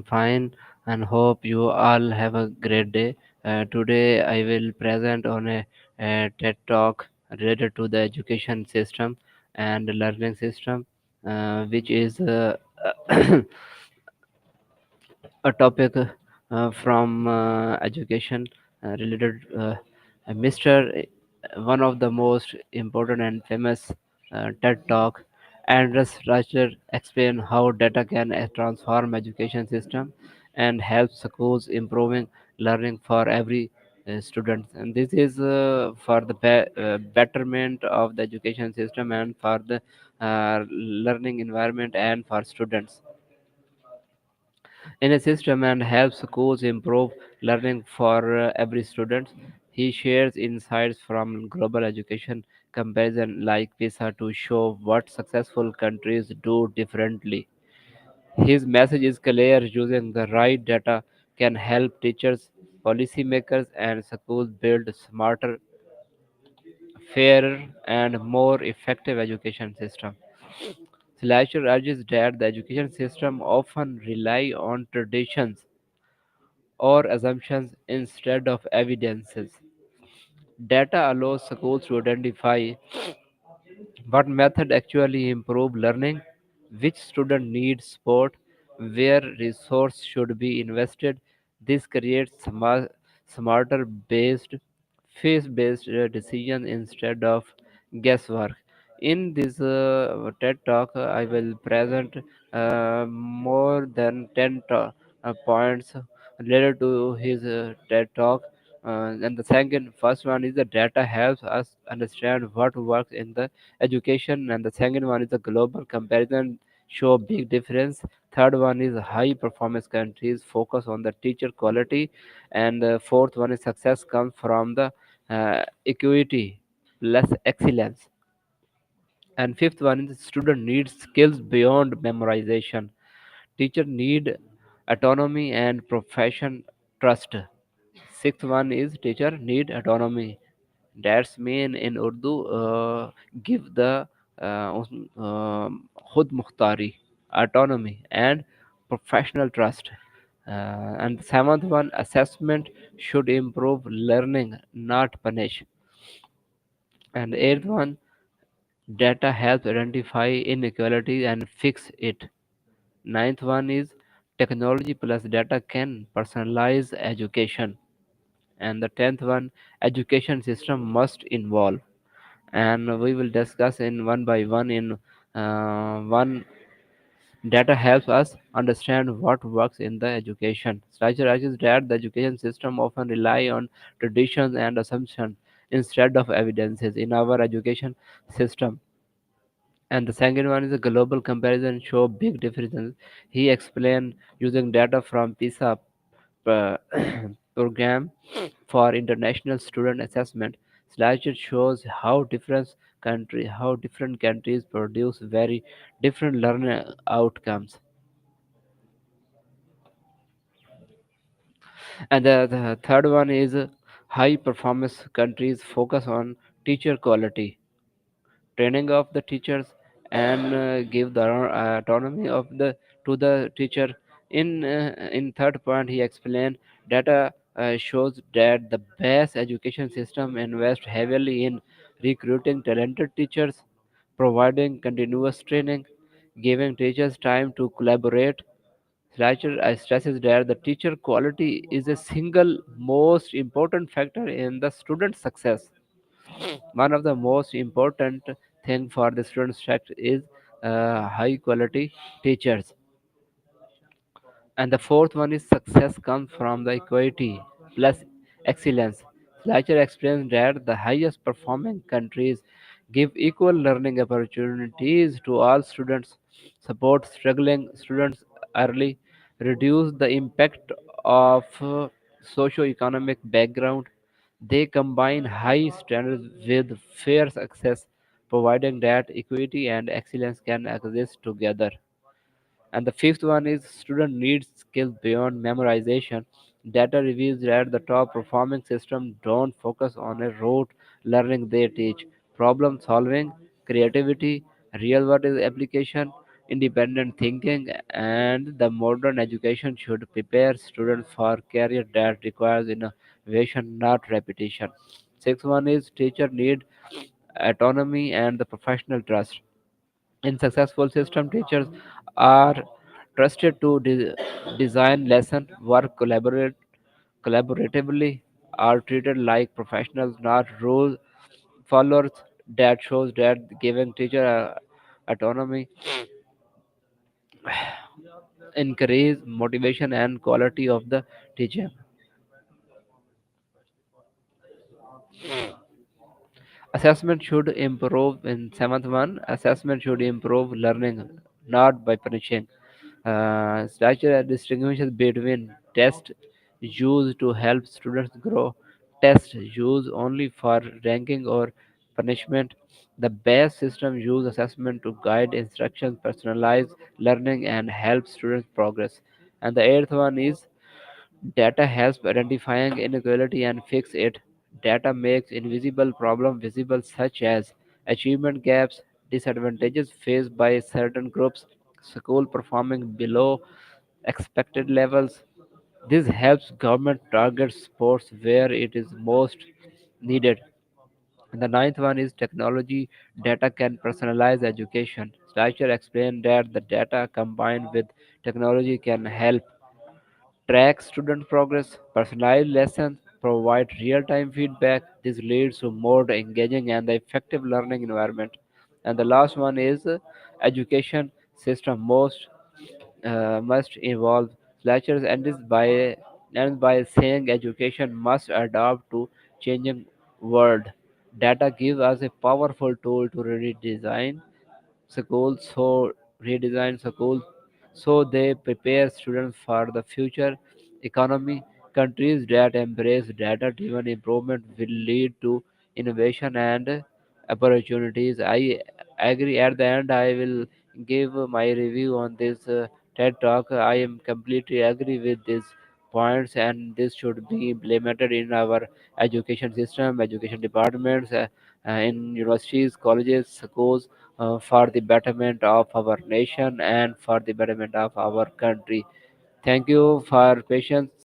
fine and hope you all have a great day. Today I will present on a TED talk related to the education system and learning system, which is a topic from education related. Mr. One of the most important and famous TED talk, Andreas Schleicher explained how data can transform education system and help schools improving learning for every student. And this is for the betterment of the education system and for the learning environment and for students in a system and helps schools improve learning for every student. He shares insights from global education comparison like PISA to show what successful countries do differently. His message is clear: using the right data can help teachers, policymakers, and schools build smarter, fairer, and more effective education system. Slasher urges that the education system often rely on traditions or assumptions instead of evidences. Data allows schools to identify what method actually improve learning, which student needs support, where resource should be invested. This creates smarter based, face-based decision instead of guesswork. In this TED talk, I will present more than 10 points related to his TED talk. And the first one is the data helps us understand what works in the education, and the second one is the global comparison show big difference. Third one is high performance countries focus on the teacher quality, and the fourth one is success comes from the equity plus excellence, and fifth one is student needs skills beyond memorization. Teacher need autonomy and profession trust. Sixth one is teacher need autonomy. That's mean in Urdu, give the khud mukhtari, autonomy, and professional trust. And the seventh one, assessment should improve learning, not punish. And the eighth one, data helps identify inequality and fix it. Ninth one is technology plus data can personalize education. And the tenth one, education system must involve, and we will discuss in one by one. In one, data helps us understand what works in the education. Structure argues that the education system often rely on traditions and assumptions instead of evidences in our education system. And the second one is a global comparison show big differences. He explained using data from PISA uh, program for international student assessment. Slideshow shows how different countries produce very different learning outcomes. And the third one is high performance countries focus on teacher quality, training of the teachers, and give the autonomy of the to the teacher. In third point, he explained data shows that the best education system invest heavily in recruiting talented teachers, providing continuous training, giving teachers time to collaborate. Schleicher stresses that the teacher quality is a single most important factor in the student success. One of the most important thing for the students track is high quality teachers, and the fourth one is success comes from the equity plus excellence. Schleicher explains that the highest performing countries give equal learning opportunities to all students, support struggling students early, reduce the impact of socio-economic background. They combine high standards with fair access, providing that equity and excellence can exist together. And the fifth one is student needs skills beyond memorization. Data reveals that the top performing systems don't focus on a rote learning, they teach problem solving, creativity, real world application, independent thinking, and the modern education should prepare students for career that requires innovation, not repetition. Sixth one is teacher need autonomy and the professional trust. In successful system, teachers are trusted to design lesson, work collaboratively, are treated like professionals, not rule followers. That shows that giving teacher autonomy encourage motivation and quality of the teaching. Assessment should improve in seventh one. Assessment should improve learning, not by punishing. Structure distinguishes between test used to help students grow, test used only for ranking or punishment. The best system use assessment to guide instruction, personalize learning, and help students progress. And the eighth one is data helps identifying inequality and fix it. Data makes invisible problems visible such as achievement gaps, disadvantages faced by certain groups, school performing below expected levels. This helps government target sports where it is most needed. And the ninth one is technology. Data can personalize education. Schleicher explained that the data combined with technology can help track student progress, personalize lessons, provide real-time feedback. This leads to more engaging and effective learning environment. And the last one is education system must evolve. Lectures ends by saying education must adapt to changing world. Data gives us a powerful tool to redesign schools so redesign schools so they prepare students for the future economy. Countries that embrace data driven improvement will lead to innovation and opportunities. I agree. At the end, I will give my review on this TED talk. I am completely agree with these points, and this should be implemented in our education system, education departments, in universities, colleges, schools, for the betterment of our nation and for the betterment of our country. Thank you for patience.